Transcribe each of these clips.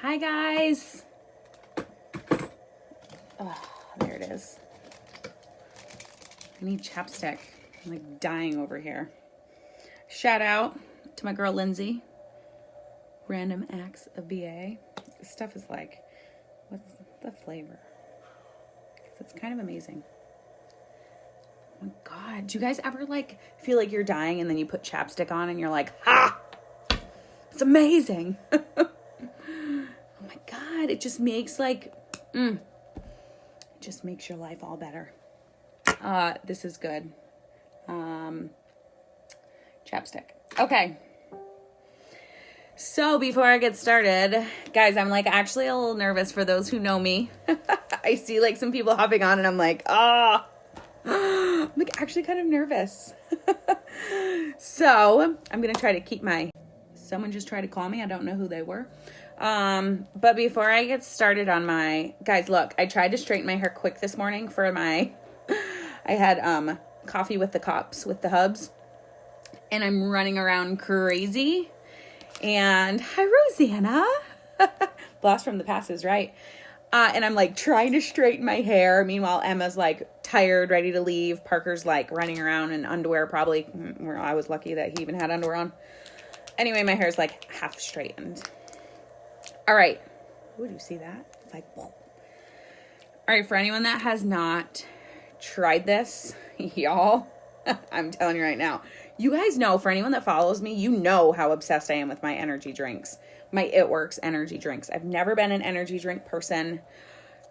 Hi guys. Oh, there it is. I need chapstick. I'm like dying over here. Shout out to my girl Lindsay. Random Acts of BA. This stuff is like, what's the flavor? It's kind of amazing. Oh my God. Do you guys ever like feel like you're dying and then you put chapstick on and you're like, ha! It's amazing. Oh my God. It just makes like, it just makes your life all better. This is good. Chapstick. Okay. So before I get started, guys, I'm like actually a little nervous for those who know me. I see like some people hopping on and I'm like, I'm like actually kind of nervous. So I'm going to try to keep someone just tried to call me. I don't know who they were. But before I get started on guys, look, I tried to straighten my hair quick this morning for I had, coffee with the cops with the hubs and I'm running around crazy. And hi, Rosanna. Blast from the past is right. And I'm like trying to straighten my hair. Meanwhile, Emma's like tired, ready to leave. Parker's like running around in underwear, probably. Where I was lucky that he even had underwear on. Anyway, my hair's like half straightened. All right. Ooh, do you see that? It's like, whoa. All right. For anyone that has not tried this, y'all, I'm telling you right now. You guys know, for anyone that follows me, you know how obsessed I am with my energy drinks. My It Works energy drinks. I've never been an energy drink person.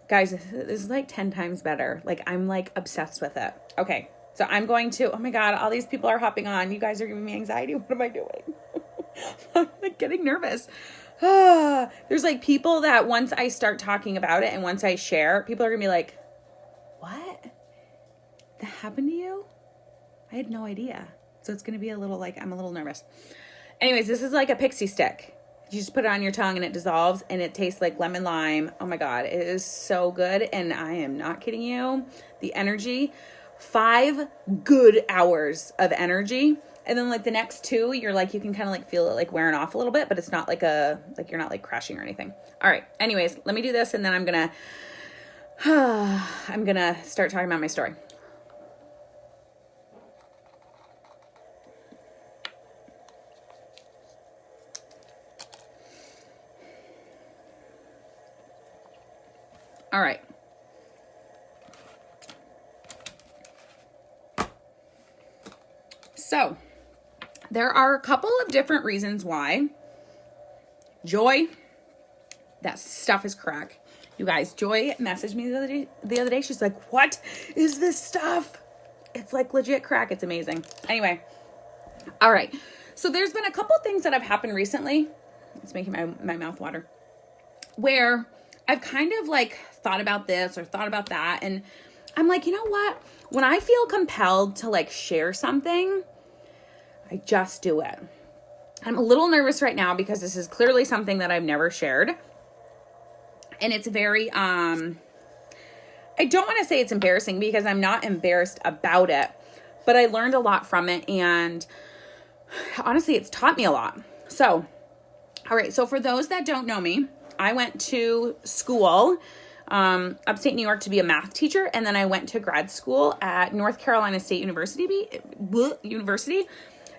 Guys, this is like 10 times better. Like, I'm like obsessed with it. Okay, so I'm going to, oh my God, all these people are hopping on. You guys are giving me anxiety. What am I doing? I'm like getting nervous. There's like people that once I start talking about it and once I share, people are gonna be like, what? That happened to you? I had no idea. So it's going to be a little like, I'm a little nervous. Anyways, this is like a pixie stick. You just put it on your tongue and it dissolves and it tastes like lemon lime. Oh my God, it is so good. And I am not kidding you. The energy, 5 good hours of energy. And then like the next 2, you're like, you can kind of like feel it like wearing off a little bit, but it's not like you're not like crashing or anything. All right. Anyways, let me do this. And then I'm going to start talking about my story. All right. So there are a couple of different reasons why Joy, that stuff is crack. You guys, Joy messaged me the other day. She's like, what is this stuff? It's like legit crack. It's amazing. Anyway. All right. So there's been a couple things that have happened recently. It's making my mouth water. Where I've kind of like thought about this or thought about that. And I'm like, you know what? When I feel compelled to like share something, I just do it. I'm a little nervous right now because this is clearly something that I've never shared. And it's very, I don't want to say it's embarrassing because I'm not embarrassed about it, but I learned a lot from it. And honestly, it's taught me a lot. So, all right. So for those that don't know me, I went to school, upstate New York to be a math teacher. And then I went to grad school at North Carolina State University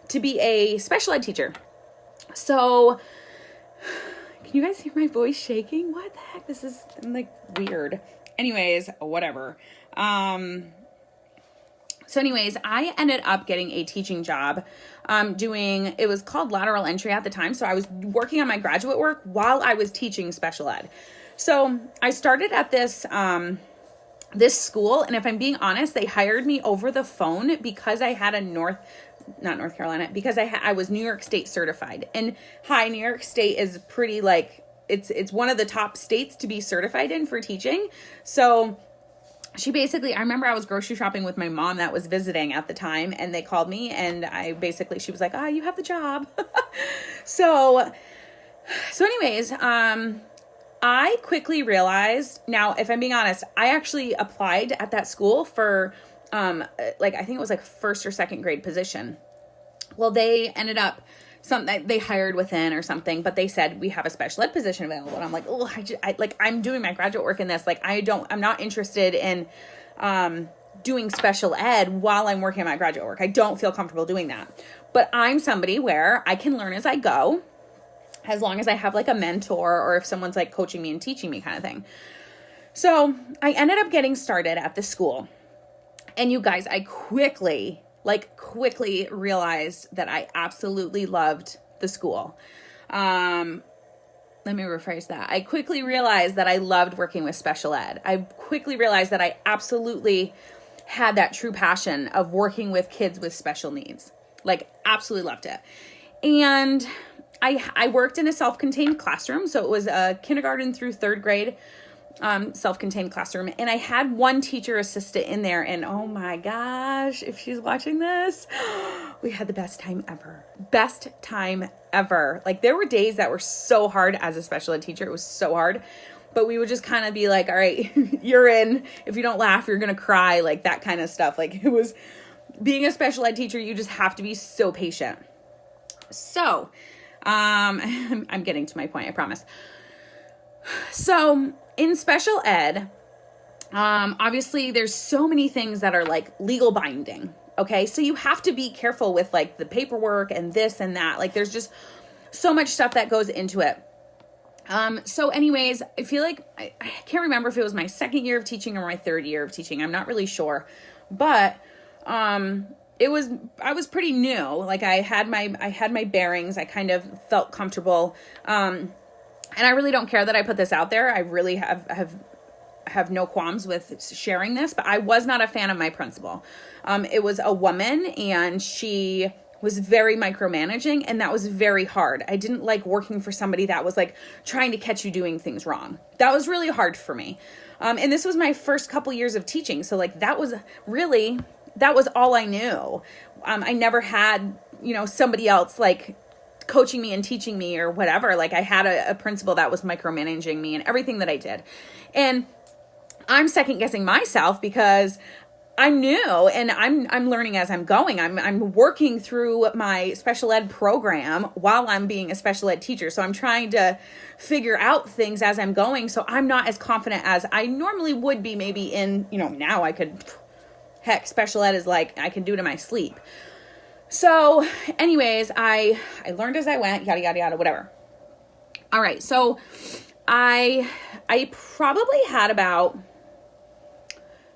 to be a special ed teacher. So can you guys hear my voice shaking? What the heck? This is like weird. Anyways, whatever. So anyways, I ended up getting a teaching job, it was called lateral entry at the time. So I was working on my graduate work while I was teaching special ed. So I started at this school. And if I'm being honest, they hired me over the phone because I had because I was New York State certified. And New York State is pretty like, it's one of the top states to be certified in for teaching. So she basically, I remember I was grocery shopping with my mom that was visiting at the time, and they called me, and she was like, you have the job. So anyways, I quickly realized, now, if I'm being honest, I actually applied at that school for, I think it was like first or second grade position. Well, they ended up something they hired within or something, but they said we have a special ed position available. And I'm like, oh, I'm doing my graduate work in this. Like, I'm not interested in doing special ed while I'm working on my graduate work. I don't feel comfortable doing that. But I'm somebody where I can learn as I go, as long as I have like a mentor or if someone's like coaching me and teaching me kind of thing. So I ended up getting started at the school. And you guys, I quickly realized that I absolutely loved the school. Let me rephrase that. I quickly realized that I loved working with special ed. I quickly realized that I absolutely had that true passion of working with kids with special needs. Like, absolutely loved it. And I worked in a self-contained classroom. So it was a kindergarten through third grade self-contained classroom. And I had one teacher assistant in there. And oh my gosh, if she's watching this, we had the best time ever. Best time ever. Like, there were days that were so hard as a special ed teacher. It was so hard. But we would just kind of be like, all right, you're in. If you don't laugh, you're going to cry. Like, that kind of stuff. Like, it was being a special ed teacher, you just have to be so patient. So, I'm getting to my point, I promise. So in special ed, obviously there's so many things that are like legal binding. Okay. So you have to be careful with like the paperwork and this and that. Like, there's just so much stuff that goes into it. So anyways, I feel like I can't remember if it was my second year of teaching or my third year of teaching. I'm not really sure, but, I was pretty new. Like, I had my bearings. I kind of felt comfortable. And I really don't care that I put this out there. I really have no qualms with sharing this, but I was not a fan of my principal. It was a woman, and she was very micromanaging, and that was very hard. I didn't like working for somebody that was like trying to catch you doing things wrong. That was really hard for me. And this was my first couple years of teaching. So like, that was all I knew. I never had, somebody else like coaching me and teaching me or whatever. Like, I had a principal that was micromanaging me and everything that I did. And I'm second guessing myself because I'm new and I'm learning as I'm going. I'm working through my special ed program while I'm being a special ed teacher. So I'm trying to figure out things as I'm going. So I'm not as confident as I normally would be maybe in, now I could, heck, special ed is like, I can do it in my sleep. So anyways, I learned as I went, yada, yada, yada, whatever. All right. So I probably had about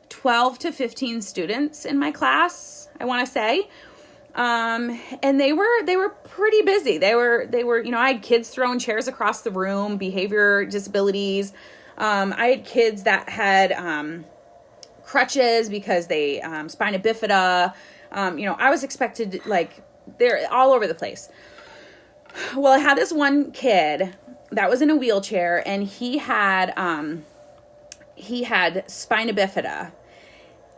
12 to 15 students in my class, I want to say. And they were pretty busy. They were, I had kids throwing chairs across the room, behavior disabilities. I had kids that had, crutches because they, spina bifida. I was expected, like, they're all over the place. Well, I had this one kid that was in a wheelchair, and he had spina bifida.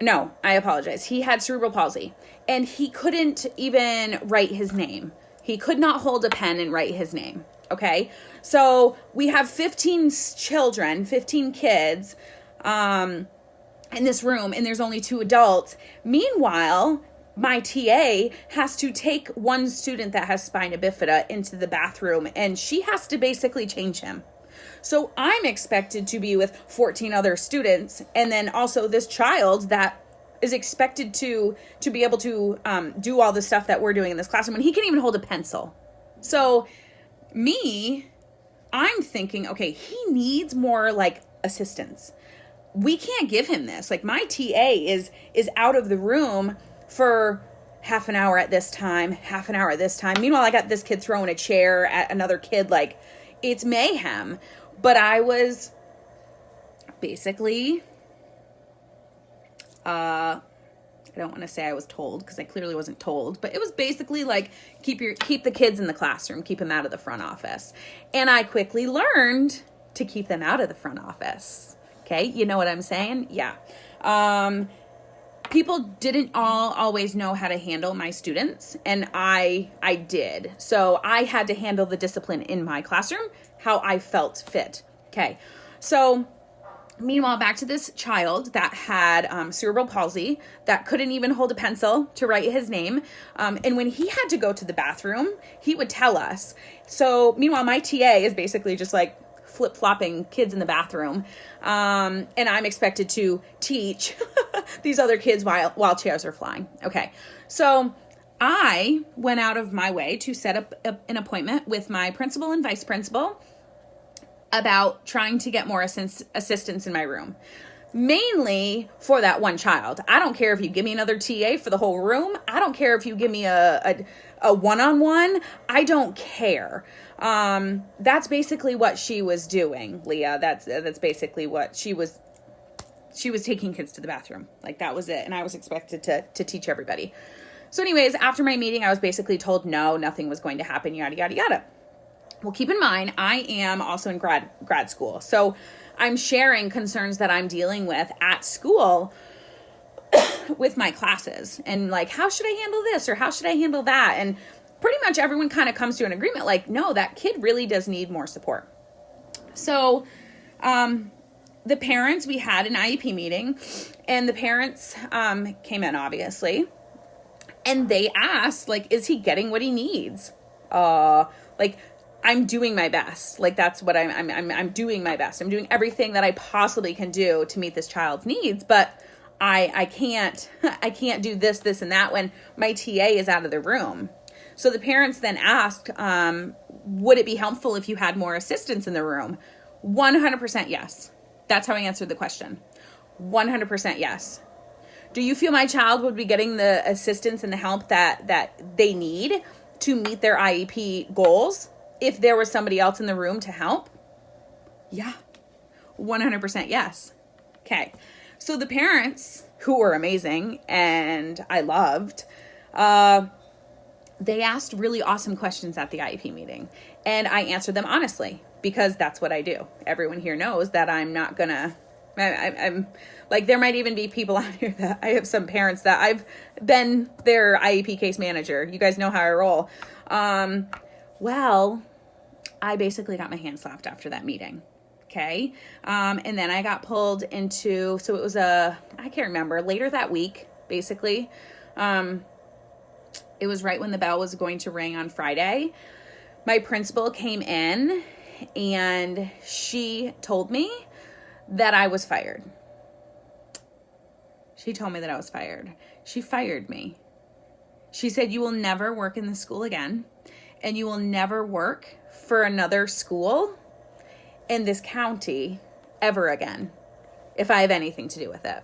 No, I apologize. He had cerebral palsy, and he couldn't even write his name. He could not hold a pen and write his name. Okay. So we have 15 kids, in this room, and there's only 2 adults. Meanwhile, my TA has to take one student that has spina bifida into the bathroom, and she has to basically change him. So I'm expected to be with 14 other students, and then also this child that is expected to be able to do all the stuff that we're doing in this classroom, and he can't even hold a pencil. So I'm thinking, okay, he needs more like assistance. We can't give him this. Like, my TA is out of the room for half an hour at this time, half an hour at this time. Meanwhile, I got this kid throwing a chair at another kid. Like, it's mayhem. But I was basically, I don't want to say I was told because I clearly wasn't told, but it was basically like, keep the kids in the classroom, keep them out of the front office. And I quickly learned to keep them out of the front office. Okay. You know what I'm saying? Yeah. People didn't always know how to handle my students, and I did. So I had to handle the discipline in my classroom how I felt fit. Okay. So Meanwhile, back to this child that had cerebral palsy, that couldn't even hold a pencil to write his name. And when he had to go to the bathroom, he would tell us. So meanwhile, my TA is basically just like flip-flopping kids in the bathroom. And I'm expected to teach these other kids while chairs are flying. Okay, so I went out of my way to set up an appointment with my principal and vice principal about trying to get more assistance in my room. Mainly for that one child. I don't care if you give me another TA for the whole room. I don't care if you give me a one-on-one. I don't care. That's basically what she was doing, Leah. That's basically what she was taking kids to the bathroom. Like, that was it. And I was expected to teach everybody. So anyways, after my meeting, I was basically told no, nothing was going to happen, yada, yada, yada. Well, keep in mind, I am also in grad school. So I'm sharing concerns that I'm dealing with at school with my classes. And like, how should I handle this? Or how should I handle that? And pretty much everyone kind of comes to an agreement like, no, that kid really does need more support. So the parents, we had an IEP meeting, and the parents came in, obviously. And they asked, like, is he getting what he needs? Like, I'm doing my best. Like, that's what I'm doing my best. I'm doing everything that I possibly can do to meet this child's needs, but I can't do this, and that when my TA is out of the room. So the parents then asked, would it be helpful if you had more assistance in the room? 100% yes. That's how I answered the question. 100% yes. Do you feel my child would be getting the assistance and the help that they need to meet their IEP goals if there was somebody else in the room to help? Yeah. 100% yes. Okay. So the parents, who were amazing and I loved, they asked really awesome questions at the IEP meeting. And I answered them honestly, because that's what I do. Everyone here knows that I'm not gonna, I'm like, there might even be people out here that I have some parents that I've been their IEP case manager. You guys know how I roll. Well, I basically got my hand slapped after that meeting. Okay. And then I got pulled into, so it was I can't remember, later that week, basically. It was right when the bell was going to ring on Friday. My principal came in and she told me that I was fired. She told me that I was fired. She fired me. She said, you will never work in the school again, and you will never work for another school in this county ever again if I have anything to do with it.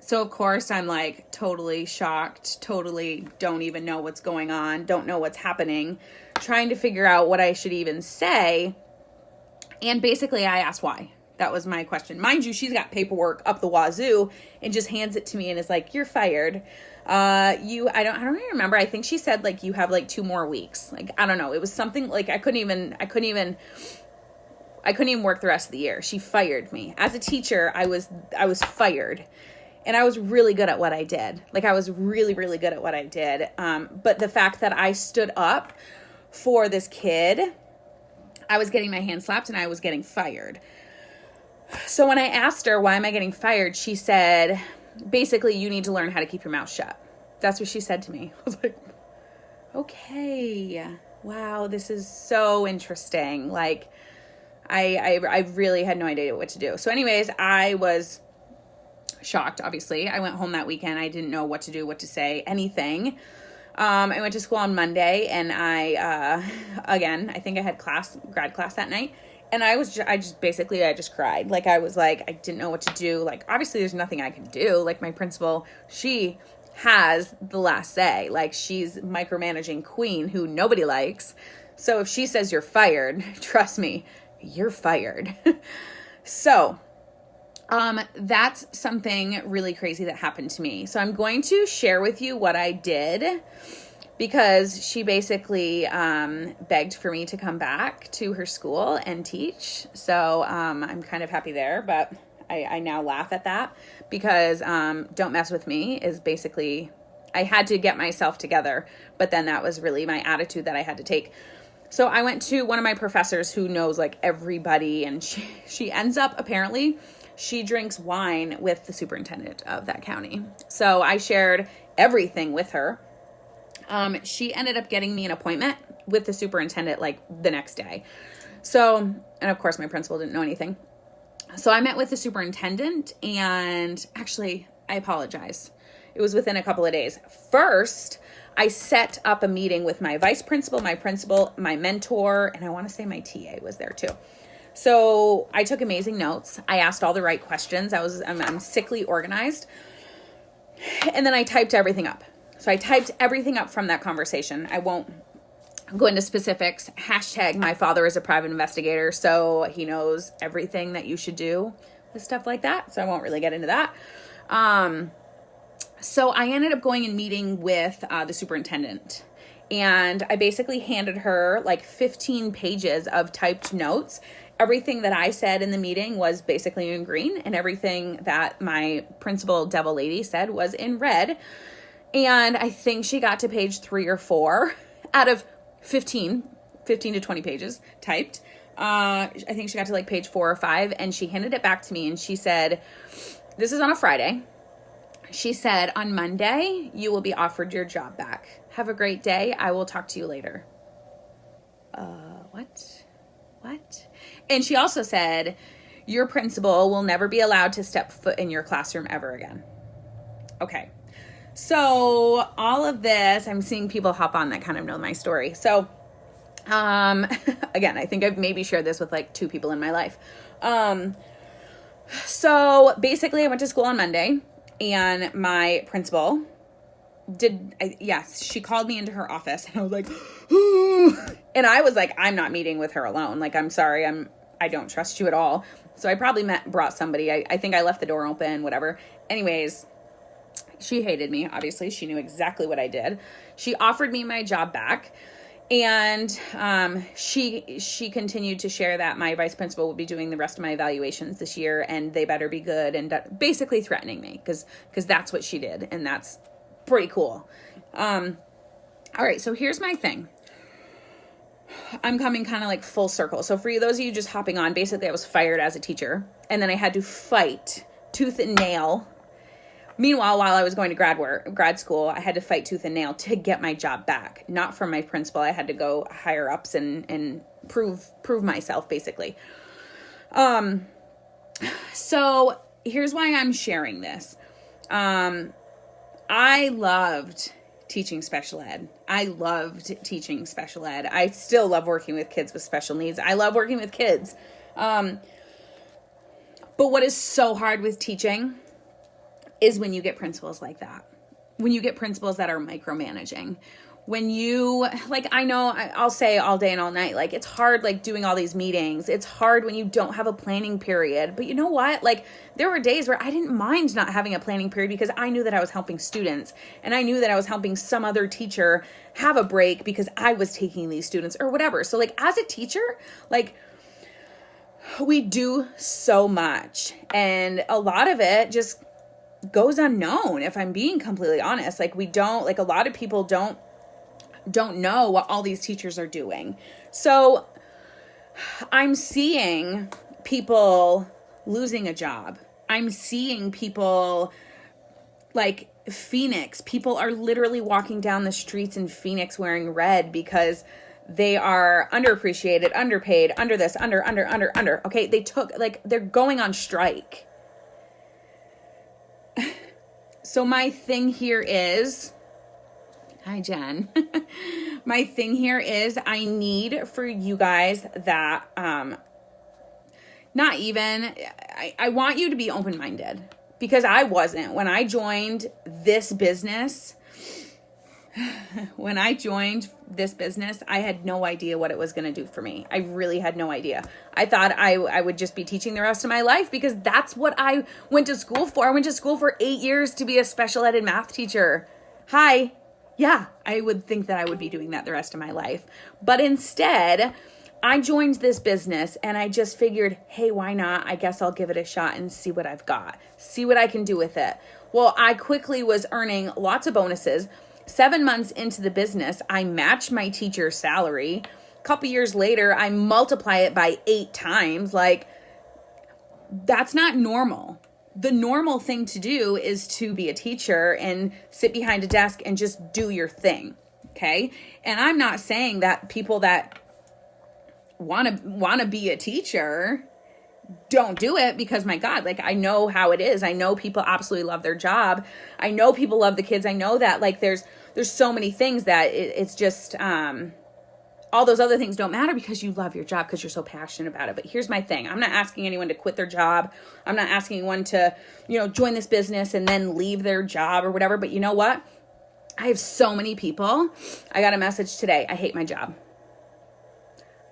So, of course, I'm like totally shocked, totally don't even know what's going on, don't know what's happening, trying to figure out what I should even say. And basically, I asked why. That was my question. Mind you, she's got paperwork up the wazoo and just hands it to me and is like, you're fired. I don't even remember. I think she said like, you have like 2 more weeks. Like, I don't know. It was something like, I couldn't even work the rest of the year. She fired me. As a teacher, I was fired. And I was really good at what I did. Like, I was really, really good at what I did. But the fact that I stood up for this kid, I was getting my hand slapped and I was getting fired. So when I asked her, why am I getting fired? She said, basically, you need to learn how to keep your mouth shut. That's what she said to me. I was like, okay, wow, this is so interesting. Like, I really had no idea what to do. So anyways, I was shocked, obviously. I went home that weekend. I didn't know what to do, what to say, anything. I went to school on Monday, and I think I had grad class that night. And I just cried. Like, I was like, I didn't know what to do. Like, obviously there's nothing I can do. Like, my principal, she has the last say. Like, she's micromanaging queen who nobody likes. So if she says you're fired, trust me, you're fired. So, that's something really crazy that happened to me. So I'm going to share with you what I did, because she basically begged for me to come back to her school and teach. So I'm kind of happy there, but I now laugh at that, because don't mess with me is basically, I had to get myself together, but then that was really my attitude that I had to take. So I went to one of my professors who knows like everybody, and she ends up, apparently, she drinks wine with the superintendent of that county. So I shared everything with her. She ended up getting me an appointment with the superintendent like the next day. So, and of course my principal didn't know anything. So I met with the superintendent, and actually, I apologize. It was within a couple of days. First, I set up a meeting with my vice principal, my mentor, and I want to say my TA was there too. So I took amazing notes. I asked all the right questions. I'm sickly organized. And then I typed everything up. So I typed everything up from that conversation. I won't go into specifics. # my father is a private investigator, so he knows everything that you should do with stuff like that. So I won't really get into that. So I ended up going and meeting with the superintendent, and I basically handed her like 15 pages of typed notes. Everything that I said in the meeting was basically in green, and everything that my principal devil lady said was in red. And I think she got to page 3 or 4 out of 15 to 20 pages typed. I think she got to like page 4 or 5, and she handed it back to me, and she said, this is on a Friday. She said, on Monday, you will be offered your job back. Have a great day. I will talk to you later. What? And she also said, your principal will never be allowed to step foot in your classroom ever again. Okay. So all of this, I'm seeing people hop on that kind of know my story. So, again, I think I've maybe shared this with like 2 people in my life. So basically I went to school on Monday, and my principal she called me into her office, and I was like, ooh. And I was like, I'm not meeting with her alone. Like, I'm sorry. I don't trust you at all. So I probably brought somebody. I think I left the door open, whatever. Anyways, she hated me. Obviously, she knew exactly what I did. She offered me my job back, and she continued to share that my vice principal would be doing the rest of my evaluations this year, and they better be good, and basically threatening me because that's what she did, and that's pretty cool. All right, so here's my thing. I'm coming kind of like full circle. So for those of you just hopping on, basically I was fired as a teacher, and then I had to fight tooth and nail. Meanwhile, while I was going to grad school, I had to fight tooth and nail to get my job back. Not from my principal. I had to go higher ups and prove myself, basically. So here's why I'm sharing this. I loved teaching special ed. I still love working with kids with special needs. I love working with kids. But what is so hard with teaching is when you get principals like that. When you get principals that are micromanaging. When you, like, I know I'll say all day and all night, like, it's hard, like, doing all these meetings. It's hard when you don't have a planning period. But you know what? Like, there were days where I didn't mind not having a planning period because I knew that I was helping students. And I knew that I was helping some other teacher have a break because I was taking these students or whatever. So, like, as a teacher, like, we do so much. And a lot of it just goes unknown, if I'm being completely honest. Like, we don't, like, a lot of people don't know what all these teachers are doing. So I'm seeing people losing a job. I'm seeing people like Phoenix. People are literally walking down the streets in Phoenix wearing red because they are underappreciated, underpaid, under this, under. Okay, they're going on strike. So my thing here is, hi, Jen. My thing here is I need for you guys that, I want you to be open-minded, because I wasn't. When I joined this business, I had no idea what it was going to do for me. I really had no idea. I thought I would just be teaching the rest of my life because that's what I went to school for. I went to school for 8 years to be a special ed and math teacher. Hi. Yeah, I would think that I would be doing that the rest of my life. But instead, I joined this business and I just figured, hey, why not? I guess I'll give it a shot and see what I've got. See what I can do with it. Well, I quickly was earning lots of bonuses. 7 months into the business, I matched my teacher's salary couple years later, I multiply it by 8 times. Like, that's not normal. The normal thing to do is to be a teacher and sit behind a desk and just do your thing. Okay. And I'm not saying that people that want to be a teacher don't do it, because my God, like, I know how it is. I know people absolutely love their job. I know people love the kids. I know that, like, there's so many things that it's just, all those other things don't matter because you love your job, because you're so passionate about it. But here's my thing. I'm not asking anyone to quit their job. I'm not asking anyone to, join this business and then leave their job or whatever. But you know what? I have so many people. I got a message today. I hate my job.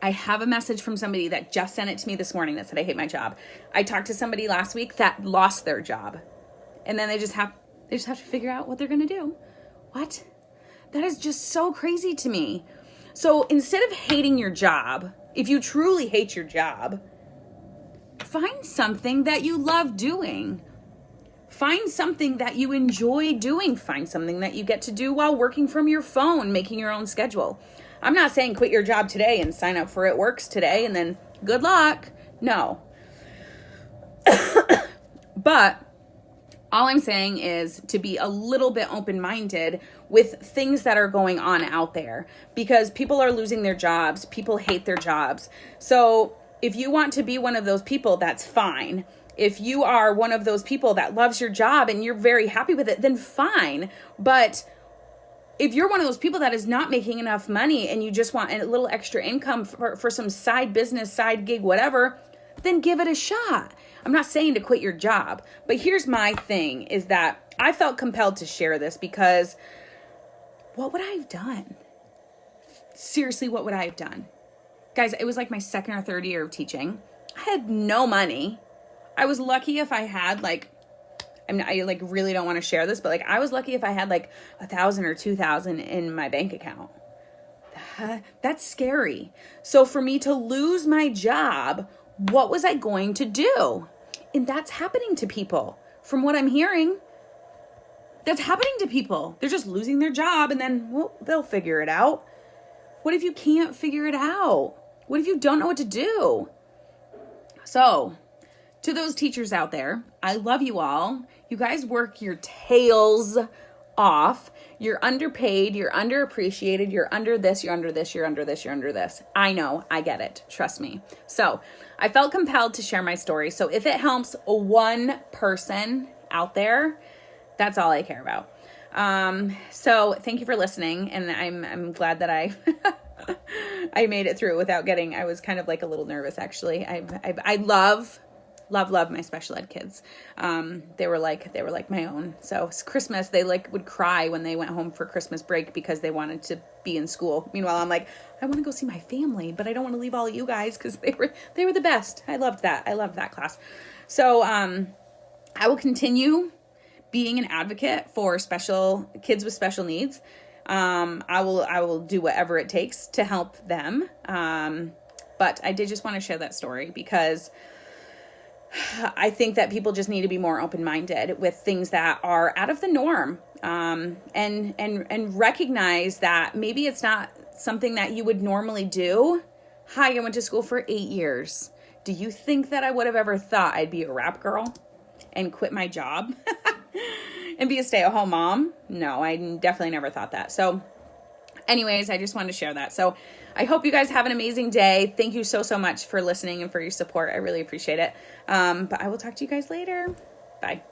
I have a message from somebody that just sent it to me this morning that said, I hate my job. I talked to somebody last week that lost their job. And then they just have to figure out what they're going to do. What? That is just so crazy to me. So instead of hating your job, if you truly hate your job, find something that you love doing. Find something that you enjoy doing. Find something that you get to do while working from your phone, making your own schedule. I'm not saying quit your job today and sign up for It Works today and then good luck. No. But all I'm saying is to be a little bit open-minded with things that are going on out there, because people are losing their jobs. People hate their jobs. So if you want to be one of those people, that's fine. If you are one of those people that loves your job and you're very happy with it, then fine. But if you're one of those people that is not making enough money and you just want a little extra income for some side business, side gig, whatever, then give it a shot. I'm not saying to quit your job, but here's my thing is that I felt compelled to share this because what would I have done? Seriously, what would I have done? Guys, it was like my second or third year of teaching. I had no money. I was lucky if I had I really don't want to share this, but I was lucky if I had $1,000 or $2,000 in my bank account. That's scary. So for me to lose my job, what was I going to do? And that's happening to people. From what I'm hearing, that's happening to people. They're just losing their job and then, well, they'll figure it out. What if you can't figure it out? What if you don't know what to do? So, to those teachers out there, I love you all. You guys work your tails off. You're underpaid. You're underappreciated. You're under this. You're under this. You're under this. You're under this. I know. I get it. Trust me. So I felt compelled to share my story. So if it helps one person out there, that's all I care about. So thank you for listening. And I'm glad that I I made it through without getting, I was kind of a little nervous actually. I love my special ed kids. They were like my own. So it's Christmas, they would cry when they went home for Christmas break because they wanted to be in school. Meanwhile, I'm like, I want to go see my family, but I don't want to leave all of you guys because they were the best. I loved that. I loved that class. So, I will continue being an advocate for special kids with special needs. I will do whatever it takes to help them. But I did just want to share that story because I think that people just need to be more open-minded with things that are out of the norm, and recognize that maybe it's not something that you would normally do. Hi, I went to school for 8 years. Do you think that I would have ever thought I'd be a rap girl and quit my job and be a stay-at-home mom? No, I definitely never thought that. So anyways, I just wanted to share that. So I hope you guys have an amazing day. Thank you so much for listening and for your support. I really appreciate it. But I will talk to you guys later. Bye.